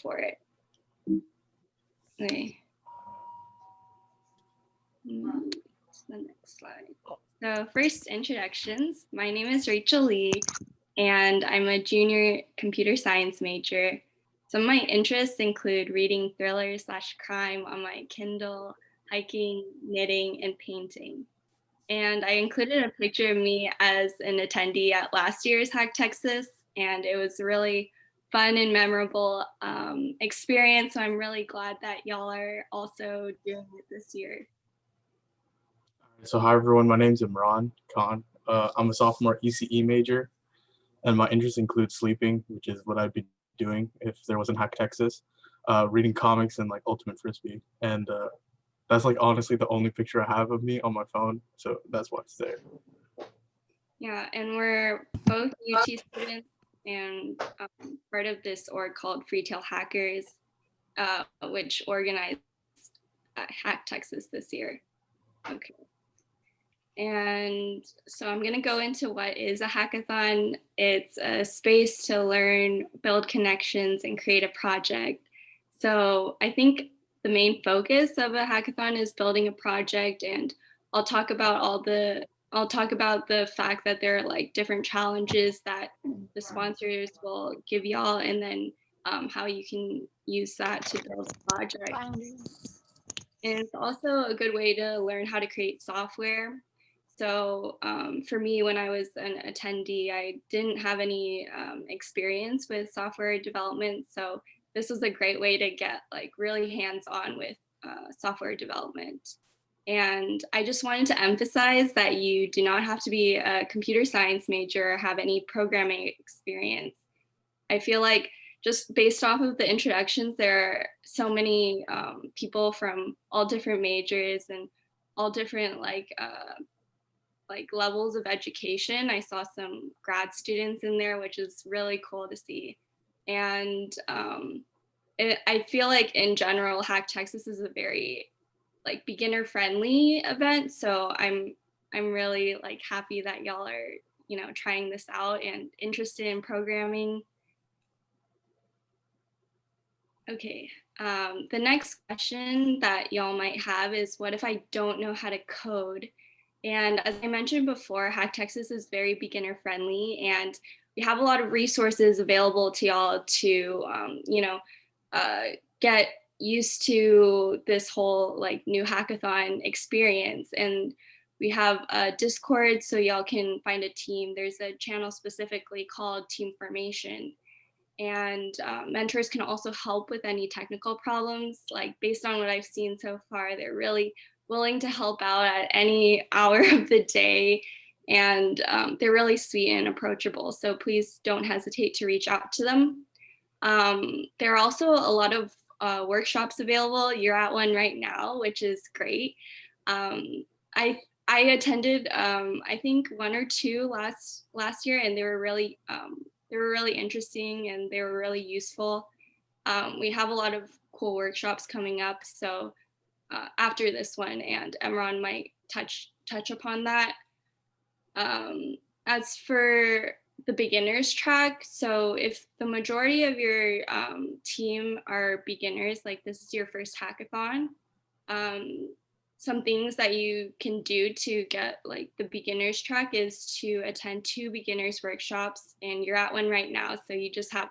for it. Okay. The next slide. So first, introductions. My name is Rachel Lee, and I'm a junior computer science major. Some of my interests include reading thrillers/crime on my Kindle, hiking, knitting, and painting. And I included a picture of me as an attendee at last year's HackTX, and it was a really fun and memorable experience. So I'm really glad that y'all are also doing it this year. So hi everyone, my name's Imran Khan. I'm a sophomore ECE major, and my interests include sleeping, which is what I'd be doing if there wasn't HackTX, reading comics and like Ultimate Frisbee, and that's like honestly the only picture I have of me on my phone, so that's why it's there. Yeah, and we're both UT students and part of this org called Freetail Hackers, which organized HackTX this year. Okay. And so I'm going to go into what is a hackathon. It's a space to learn, build connections, and create a project. So I think the main focus of a hackathon is building a project, and I'll talk about the fact that there are like different challenges that the sponsors will give y'all, and then how you can use that to build a project. And it's also a good way to learn how to create software. So for me, when I was an attendee, I didn't have any experience with software development. So this was a great way to get like really hands-on with software development. And I just wanted to emphasize that you do not have to be a computer science major or have any programming experience. I feel like just based off of the introductions, there are so many people from all different majors and all different like levels of education. I saw some grad students in there, which is really cool to see. And I feel like in general, HackTX is a very like beginner friendly event. So I'm really like happy that y'all are, you know, trying this out and interested in programming. Okay, the next question that y'all might have is, what if I don't know how to code? And as I mentioned before, HackTX is very beginner friendly, and we have a lot of resources available to y'all to, you know, get used to this whole like new hackathon experience. And we have a Discord, so y'all can find a team. There's a channel specifically called Team Formation. And mentors can also help with any technical problems. Like based on what I've seen so far, they're really willing to help out at any hour of the day. And they're really sweet and approachable. So please don't hesitate to reach out to them. There are also a lot of workshops available. You're at one right now, which is great. I attended, I think 1 or 2 last year, and they were really interesting and they were really useful. We have a lot of cool workshops coming up. So after this one, and Emron might touch upon that. As for the beginners track, so if the majority of your team are beginners, like this is your first hackathon, some things that you can do to get like the beginners track is to attend 2 beginners workshops, and you're at one right now, so you just have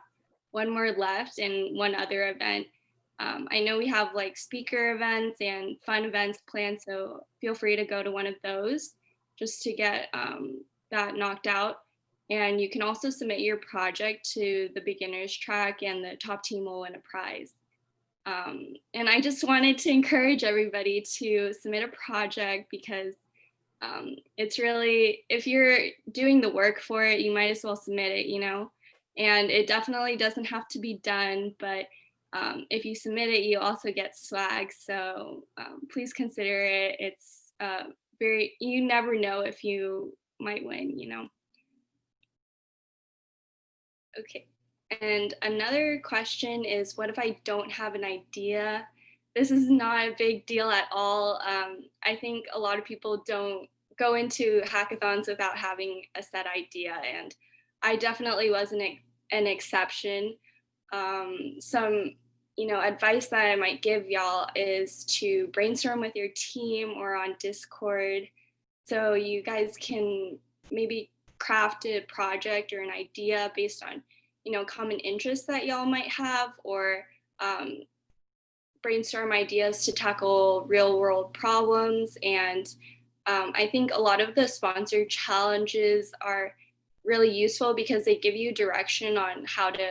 one more left and one other event. I know we have like speaker events and fun events planned, so feel free to go to one of those just to get that knocked out. And you can also submit your project to the beginners track, and the top team will win a prize. And I just wanted to encourage everybody to submit a project, because it's really, if you're doing the work for it, you might as well submit it, you know. And it definitely doesn't have to be done, but if you submit it, you also get swag. So please consider it. It's you never know if you might win, you know. Okay. And another question is, what if I don't have an idea? This is not a big deal at all. I think a lot of people don't go into hackathons without having a set idea, and I definitely wasn't an exception. Some advice that I might give y'all is to brainstorm with your team or on Discord so you guys can maybe craft a project or an idea based on common interests that y'all might have, or um, brainstorm ideas to tackle real world problems. And I think a lot of the sponsored challenges are really useful because they give you direction on how to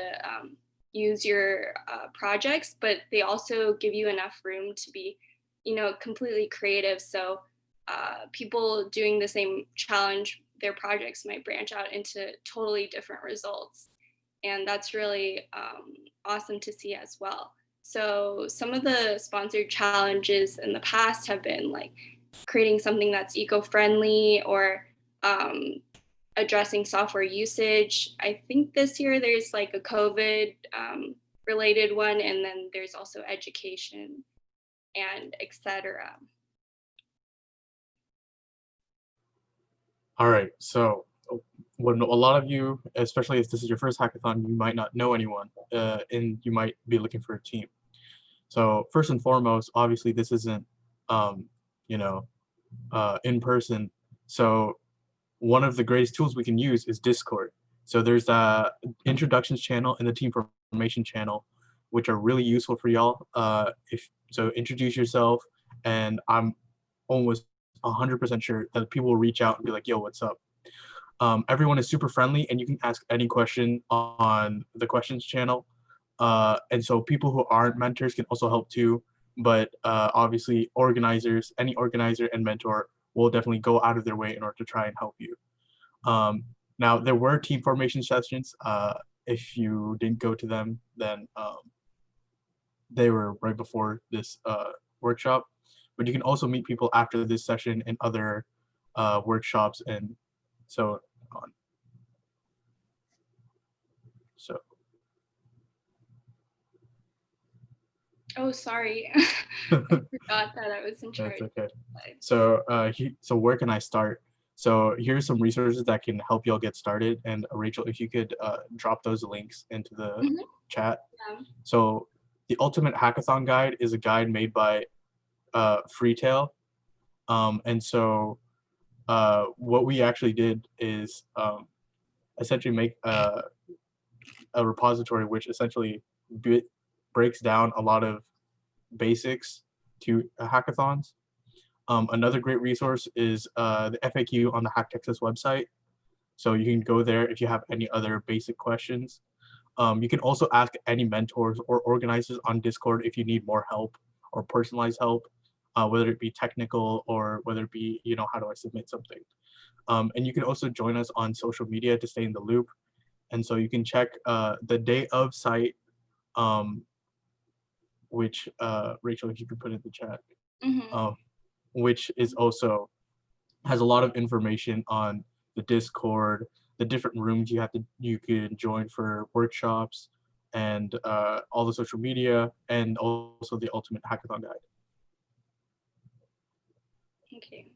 use your projects, but they also give you enough room to be, completely creative. So people doing the same challenge, their projects might branch out into totally different results. And that's really awesome to see as well. So some of the sponsored challenges in the past have been like creating something that's eco-friendly, or um, addressing software usage. I think this year there's like a COVID related one, and then there's also education and etc. All right, so when a lot of you, especially if this is your first hackathon, you might not know anyone, and you might be looking for a team. So first and foremost, obviously this isn't, um, you know, in person. So one of the greatest tools we can use is Discord. So there's the introductions channel and the team formation channel, which are really useful for y'all. If so, introduce yourself, and I'm almost 100% sure that people will reach out and be like, "Yo, what's up?" Everyone is super friendly, and you can ask any question on the questions channel. And so people who aren't mentors can also help too. But obviously, organizers, any organizer and mentor will definitely go out of their way in order to try and help you. Um, Now, there were team formation sessions. If you didn't go to them, then they were right before this workshop. But you can also meet people after this session in other workshops and so on. So Oh, sorry. I forgot that I was in that's charge. okay. So so where can I start? So here's some resources that can help y'all get started. And Rachel, if you could drop those links into the Mhm. chat. Yeah. So the Ultimate Hackathon Guide is a guide made by Freetail. And so what we actually did is essentially make a repository which essentially breaks down a lot of basics to hackathons. Another great resource is the FAQ on the HackTX website. So you can go there if you have any other basic questions. You can also ask any mentors or organizers on Discord if you need more help or personalized help, whether it be technical or whether it be, how do I submit something. And you can also join us on social media to stay in the loop. And so you can check the day of site, um, which Rachel, if you could put in the chat, Mhm. um, which is also has a lot of information on the Discord, the different rooms you can join for workshops, and all the social media, and also the Ultimate Hackathon Guide. Okay.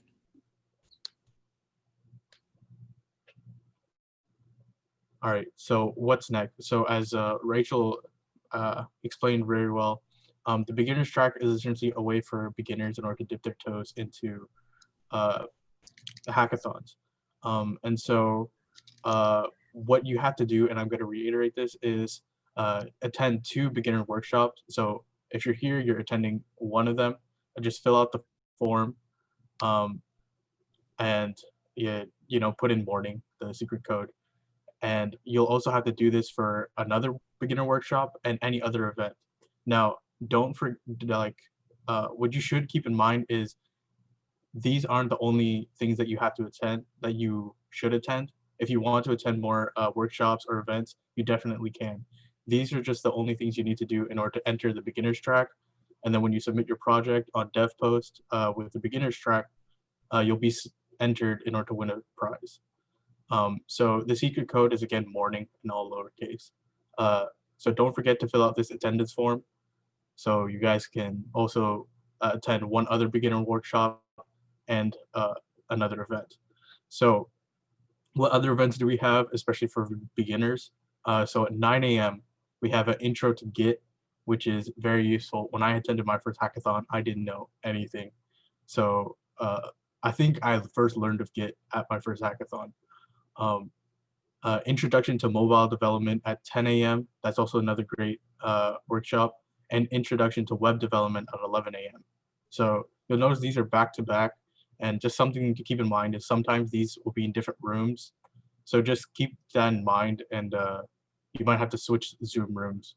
All right, so what's next? So as Rachel explained very well, the beginner's track is essentially a way for beginners in order to dip their toes into uh, the hackathons. And so what you have to do, and I'm going to reiterate this, is attend 2 beginner workshops. So if you're here, you're attending one of them. Just fill out the form, um, and put in morning, the secret code. And you'll also have to do this for another beginner workshop and any other event. Now, don't for like what you should keep in mind is these aren't the only things that you have to attend that you should attend. If you want to attend more workshops or events, you definitely can. These are just the only things you need to do in order to enter the beginners track. And then when you submit your project on DevPost with the beginners track, you'll be entered in order to win a prize. So the secret code is again morning in all lowercase. So don't forget to fill out this attendance form so you guys can also attend one other beginner workshop and another event. So what other events do we have, especially for beginners? So at 9 a.m., We have an intro to Git, which is very useful. When I attended my first hackathon, I didn't know anything. So I think I first learned of Git at my first hackathon. Um, Introduction to mobile development at 10 a.m. That's also another great workshop. And introduction to web development at 11 a.m. So you'll notice these are back to back. And just something to keep in mind is sometimes these will be in different rooms. So just keep that in mind, and you might have to switch Zoom rooms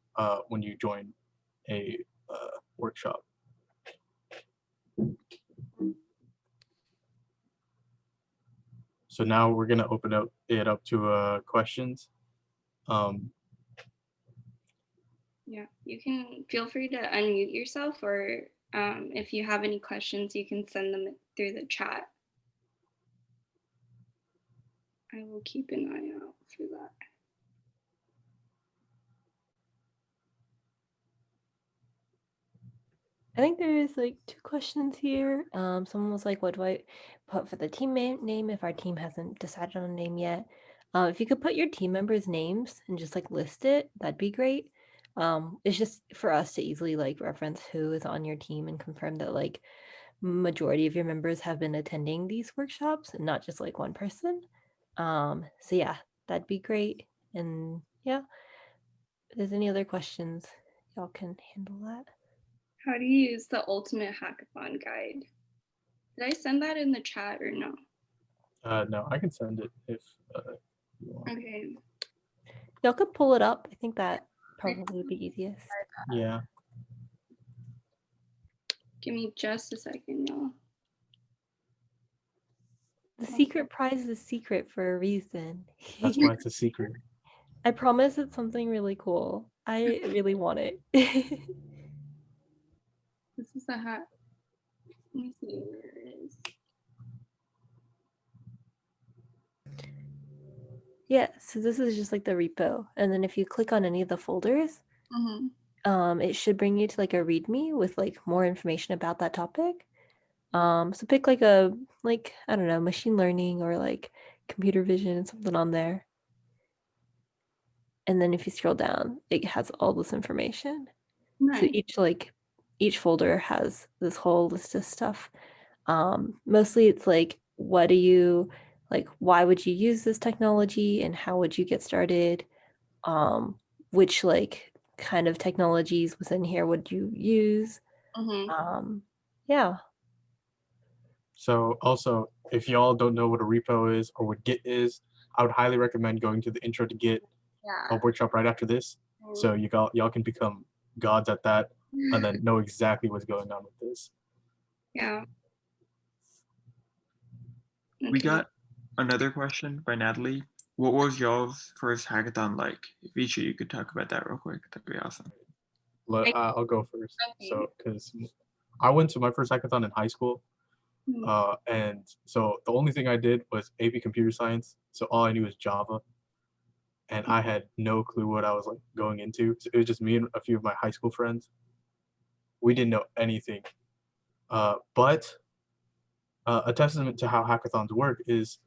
when you join a workshop. So now we're gonna open it up to questions. Yeah, you can feel free to unmute yourself, or if you have any questions, you can send them through the chat. I will keep an eye out for that. I think there's like 2 questions here. Someone was like, what do I put for the team name if our team hasn't decided on a name yet? If you could put your team members' names and just like list it, that'd be great. It's just for us to easily like reference who is on your team and confirm that like majority of your members have been attending these workshops and not just like one person. So yeah, that'd be great. And yeah, if there's any other questions, y'all can handle that. How do you use the Ultimate Hackathon Guide? Did I send that in the chat or no? No, I can send it if you want. Okay. Y'all could pull it up. I think that probably would be easiest. Yeah. Give me just a second, y'all. The secret prize is secret for a reason. That's why it's a secret. I promise it's something really cool. I really want it. This is a hat. Let me see where it is. Yeah, so this is just like the repo. And then if you click on any of the folders, it should bring you to like a README with like more information about that topic. So pick like I don't know, machine learning or like computer vision and something on there. And then if you scroll down, it has all this information. Nice. So each folder has this whole list of stuff. Mostly it's like, why would you use this technology and how would you get started? Which like kind of technologies within here would you use? Yeah. So also, if y'all don't know what a repo is or what Git is, I would highly recommend going to the Intro to Git workshop right after this. So y'all can become gods at that and then know exactly what's going on with this. Yeah. We got another question by Natalie. What was y'all's first hackathon like? If each of you could talk about that real quick, that'd be awesome. I'll go first. Okay. So, because I went to my first hackathon in high school, and so the only thing I did was AP Computer Science. So all I knew was Java, and I had no clue what I was like going into. So it was just me and a few of my high school friends. We didn't know anything, but a testament to how hackathons work is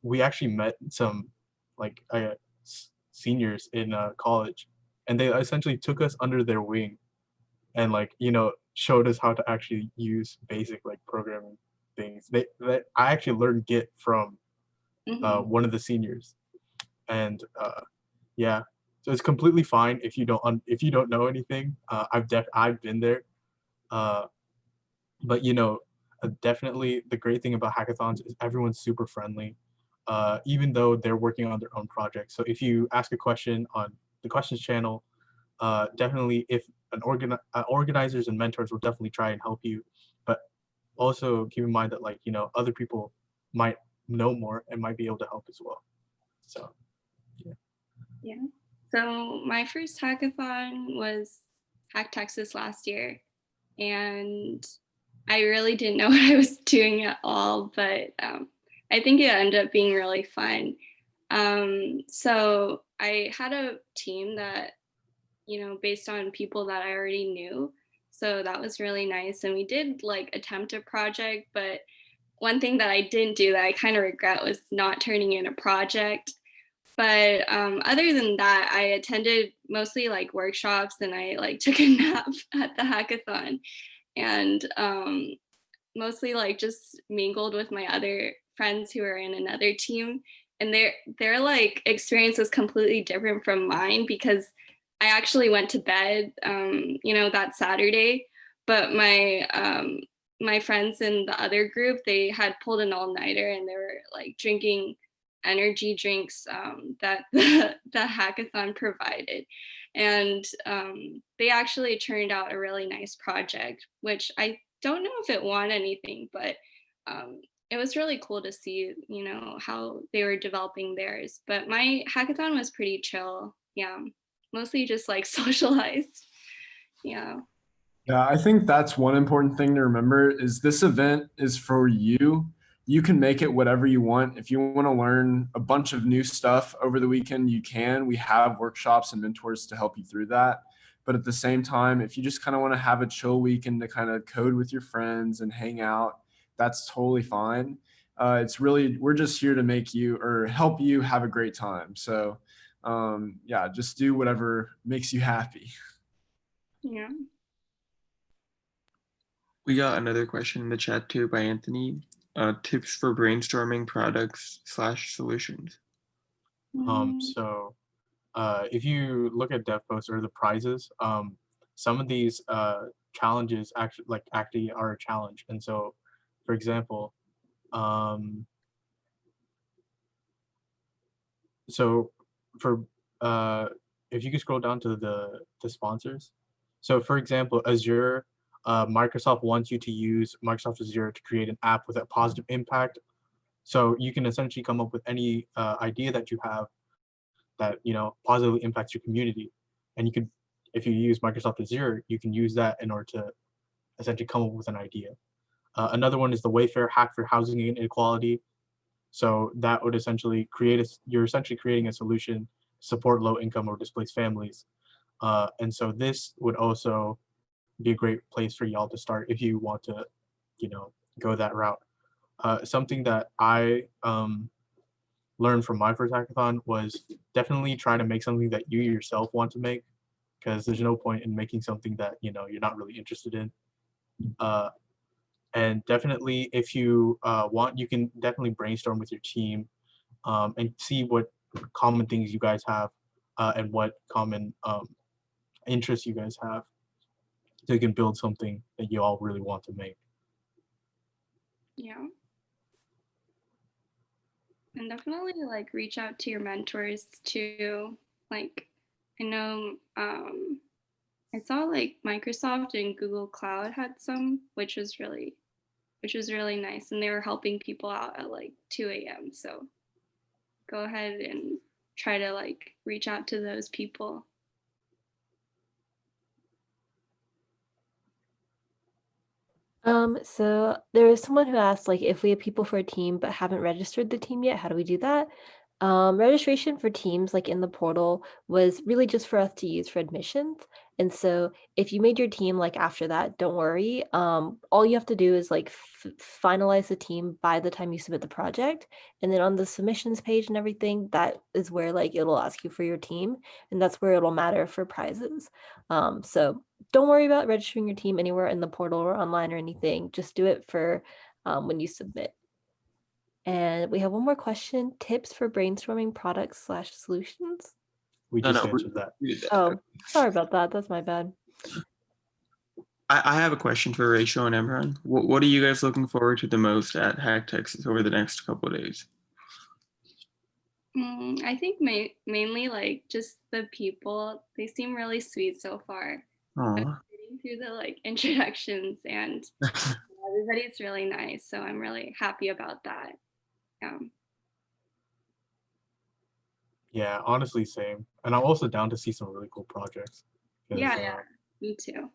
we actually met some like seniors in college, and they essentially took us under their wing and like showed us how to actually use basic like programming things. I actually learned Git from one of the seniors, and yeah, so it's completely fine if you don't know anything. I've been there, but definitely the great thing about hackathons is everyone's super friendly, even though they're working on their own projects. So if you ask a question on the questions channel, definitely if organizers and mentors will definitely try and help you, but also keep in mind that like other people might know more and might be able to help as well. So yeah. So my first hackathon was HackTX last year, and I really didn't know what I was doing at all, but I think it ended up being really fun. So I had a team that, based on people that I already knew. So that was really nice. And we did like attempt a project, but one thing that I didn't do that I kind of regret was not turning in a project. But other than that, I attended mostly like workshops, and I like took a nap at the hackathon, and mostly like just mingled with my other friends who are in another team, and their like experience was completely different from mine because I actually went to bed that Saturday, but my friends in the other group, they had pulled an all-nighter, and they were like drinking energy drinks that the hackathon provided, and they actually turned out a really nice project, which I don't know if it won anything, but it was really cool to see, how they were developing theirs. But my hackathon was pretty chill. Yeah, mostly just like socialized. Yeah. Yeah, I think that's one important thing to remember is this event is for you. You can make it whatever you want. If you want to learn a bunch of new stuff over the weekend, you can. We have workshops and mentors to help you through that. But at the same time, if you just kind of want to have a chill weekend to kind of code with your friends and hang out, that's totally fine. It's really, we're just here to make you or help you have a great time. So yeah, just do whatever makes you happy. Yeah. We got another question in the chat too by Anthony. Tips for brainstorming products / solutions. So if you look at DevPost or the prizes, some of these challenges actually are a challenge. And so, for example, so for if you could scroll down to the sponsors. So for example, Azure, Microsoft wants you to use Microsoft Azure to create an app with a positive impact. So you can essentially come up with any idea that you have that positively impacts your community, and you could, if you use Microsoft Azure, you can use that in order to essentially come up with an idea. Another one is the Wayfair hack for housing inequality. So that would essentially you're essentially creating a solution to support low income or displaced families. And so this would also be a great place for y'all to start if you want to, go that route. Something that I learned from my first hackathon was definitely try to make something that you yourself want to make, because there's no point in making something that you're not really interested in. And definitely, if you want, you can definitely brainstorm with your team and see what common things you guys have and what common interests you guys have, so you can build something that you all really want to make. Yeah. And definitely like reach out to your mentors too. Like I know I saw like Microsoft and Google Cloud had some, which was really nice, and they were helping people out at like 2 a.m. So go ahead and try to like reach out to those people. So there is someone who asked, like, if we have people for a team but haven't registered the team yet, how do we do that? Registration for teams, like in the portal, was really just for us to use for admissions. And so if you made your team like after that, don't worry. All you have to do is like finalize the team by the time you submit the project. And then on the submissions page and everything, that is where like it'll ask you for your team, and that's where it'll matter for prizes. So don't worry about registering your team anywhere in the portal or online or anything. Just do it for when you submit. And we have one more question: tips for brainstorming products / solutions. We No, just no, answered that. Oh, sorry about that. That's my bad. I have a question for Rachel and Emran. What are you guys looking forward to the most at HackTX over the next couple of days? I think mainly like just the people. They seem really sweet so far. I'm Aw. getting through the like introductions, and everybody's really nice. So I'm really happy about that. Yeah. Yeah, honestly, same. And I'm also down to see some really cool projects. Yeah, me too.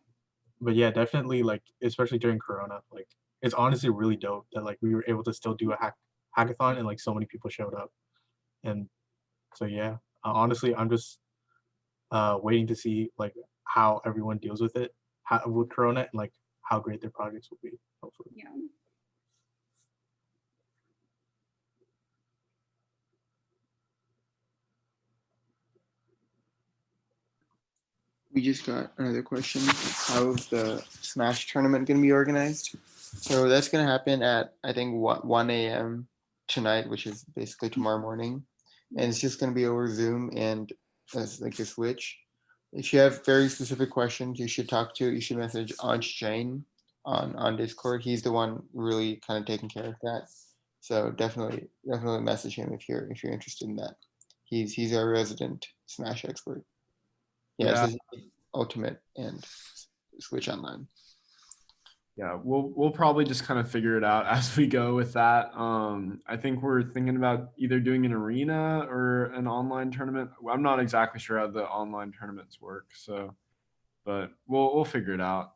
But yeah, definitely, like, especially during Corona, like, it's honestly really dope that like we were able to still do a hackathon and like so many people showed up. And so yeah, honestly, I'm just waiting to see like how everyone deals with it, with Corona, and like how great their projects will be. Hopefully. Yeah. just got another question. How's the Smash tournament going to be organized? So that's going to happen at, I think, 1 a.m. tonight, which is basically tomorrow morning. And it's just going to be over Zoom and like a Switch. If you have very specific questions, you should message Anj Jain on Discord. He's the one really kind of taking care of that. So definitely message him if you're interested in that. He's our resident Smash expert. Yeah, Yeah. so Ultimate and Switch Online. Yeah, we'll probably just kind of figure it out as we go with that. I think we're thinking about either doing an arena or an online tournament. I'm not exactly sure how the online tournaments work, so but we'll figure it out.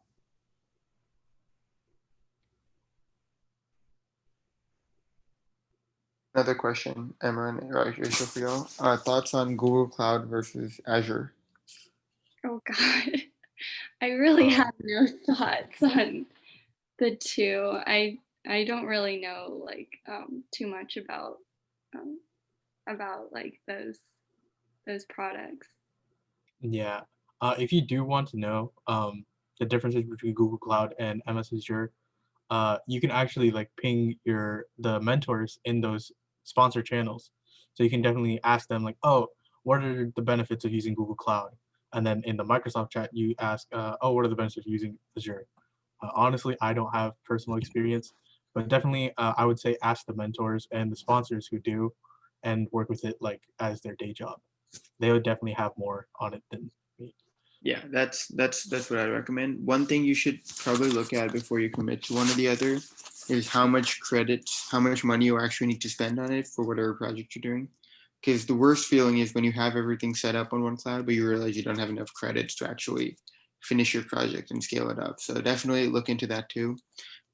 Another question, Emma and Rachel for y'all. Thoughts on Google Cloud versus Azure? Oh God, I really have no thoughts on the two. I don't really know like too much about like those products. Yeah. If you do want to know the differences between Google Cloud and MS Azure, you can actually like ping the mentors in those sponsor channels. So you can definitely ask them like, oh, what are the benefits of using Google Cloud? And then in the Microsoft chat, you ask, oh, what are the benefits of using Azure? Honestly, I don't have personal experience, but definitely I would say ask the mentors and the sponsors who do and work with it like as their day job. They would definitely have more on it than me. Yeah, that's what I recommend. One thing you should probably look at before you commit to one or the other is how much money you actually need to spend on it for whatever project you're doing. Because the worst feeling is when you have everything set up on one cloud, but you realize you don't have enough credits to actually finish your project and scale it up. So definitely look into that too.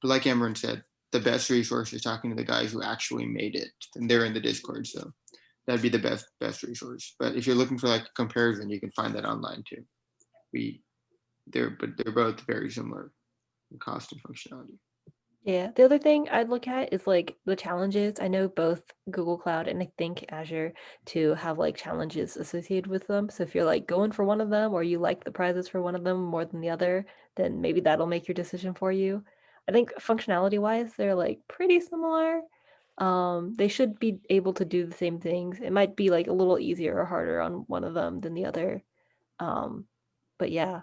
But like Emran said, the best resource is talking to the guys who actually made it, and they're in the Discord. So that'd be the best resource. But if you're looking for like a comparison, you can find that online too. They're both very similar in cost and functionality. Yeah, the other thing I'd look at is like the challenges. I know both Google Cloud and I think Azure to have like challenges associated with them. So if you're like going for one of them or you like the prizes for one of them more than the other, then maybe that'll make your decision for you. I think functionality wise, they're like pretty similar. They should be able to do the same things. It might be like a little easier or harder on one of them than the other. But yeah.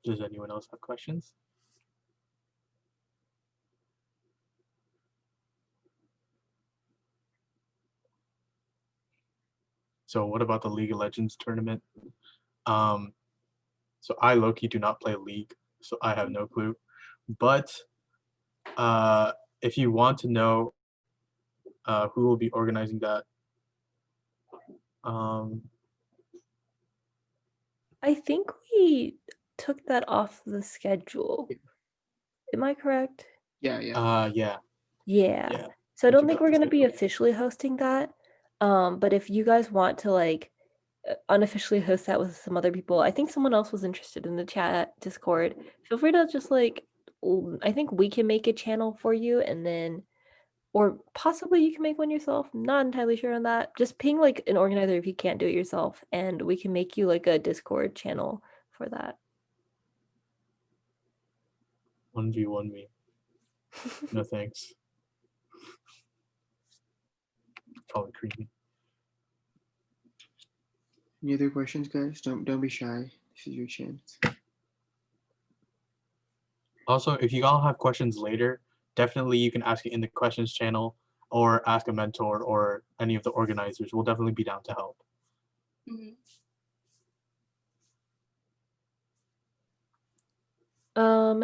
Does anyone else have questions? So what about the League of Legends tournament? So I low-key do not play League, so I have no clue. But if you want to know who will be organizing that, I think we took that off the schedule. Am I correct? Yeah. Yeah. Yeah. So I we don't took think off we're the gonna be schedule. officially hosting that. But if you guys want to like unofficially host that with some other people, I think someone else was interested in the chat Discord. Feel free to just like, I think we can make a channel for you and then, or possibly you can make one yourself. I'm not entirely sure on that. Just ping like an organizer if you can't do it yourself, and we can make you like a Discord channel for that. 1v1 me. No thanks. Probably creepy. Any other questions, guys? Don't be shy. This is your chance. Also, if you all have questions later, definitely you can ask it in the questions channel or ask a mentor or any of the organizers. We'll definitely be down to help. Mhm.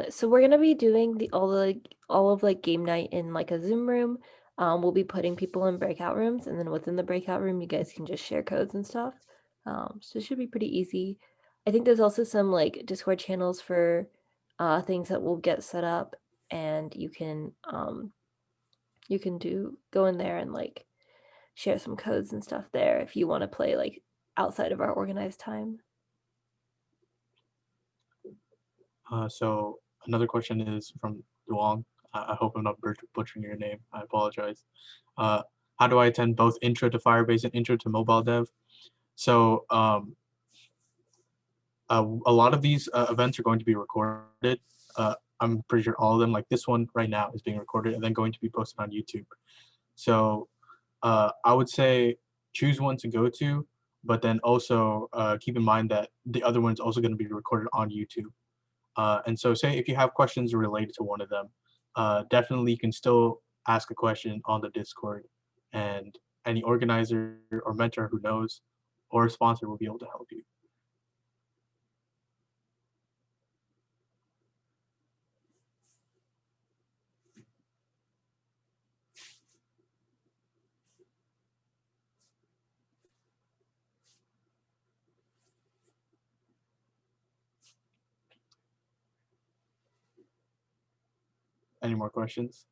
So we're gonna be doing all of like game night in like a Zoom room. We'll be putting people in breakout rooms, and then within the breakout room, you guys can just share codes and stuff. So it should be pretty easy. I think there's also some like Discord channels for things that will get set up, and you can go in there and like share some codes and stuff there if you want to play like outside of our organized time. So Another question is from Duong. I hope I'm not butchering your name. I apologize. How do I attend both intro to Firebase and intro to mobile dev? So a lot of these events are going to be recorded. I'm pretty sure all of them, like this one right now, is being recorded and then going to be posted on YouTube. So I would say choose one to go to, but then also keep in mind that the other one's also going to be recorded on YouTube. And so say if you have questions related to one of them, definitely you can still ask a question on the Discord, and any organizer or mentor who knows or sponsor will be able to help you. Any more questions?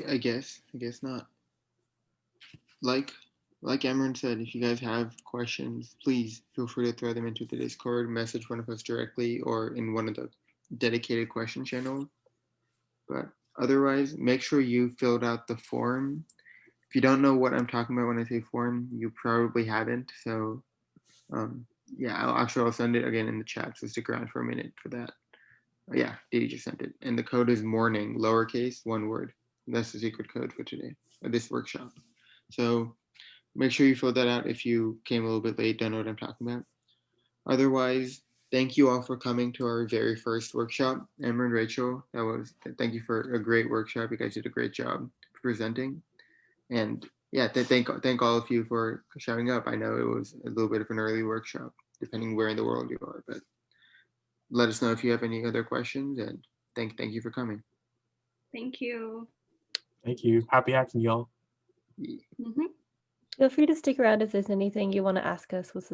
I guess not. Like Emran said, if you guys have questions, please feel free to throw them into the Discord, message one of us directly, or in one of the dedicated question channels. But otherwise, make sure you filled out the form. If you don't know what I'm talking about when I say form, you probably haven't. So yeah, I'll send it again in the chat. So stick around for a minute for that. Yeah, Didi just sent it. And the code is morning, lowercase, one word. That's the secret code for today, this workshop. So make sure you fill that out if you came a little bit late, don't know what I'm talking about. Otherwise, thank you all for coming to our very first workshop. Emma and Rachel, thank you for a great workshop. You guys did a great job presenting. And yeah, thank all of you for showing up. I know it was a little bit of an early workshop, depending where in the world you are, but let us know if you have any other questions, and thank you for coming. Thank you. Thank you. Happy hacking, y'all. Mhm. Feel free to stick around if there's anything you want to ask us with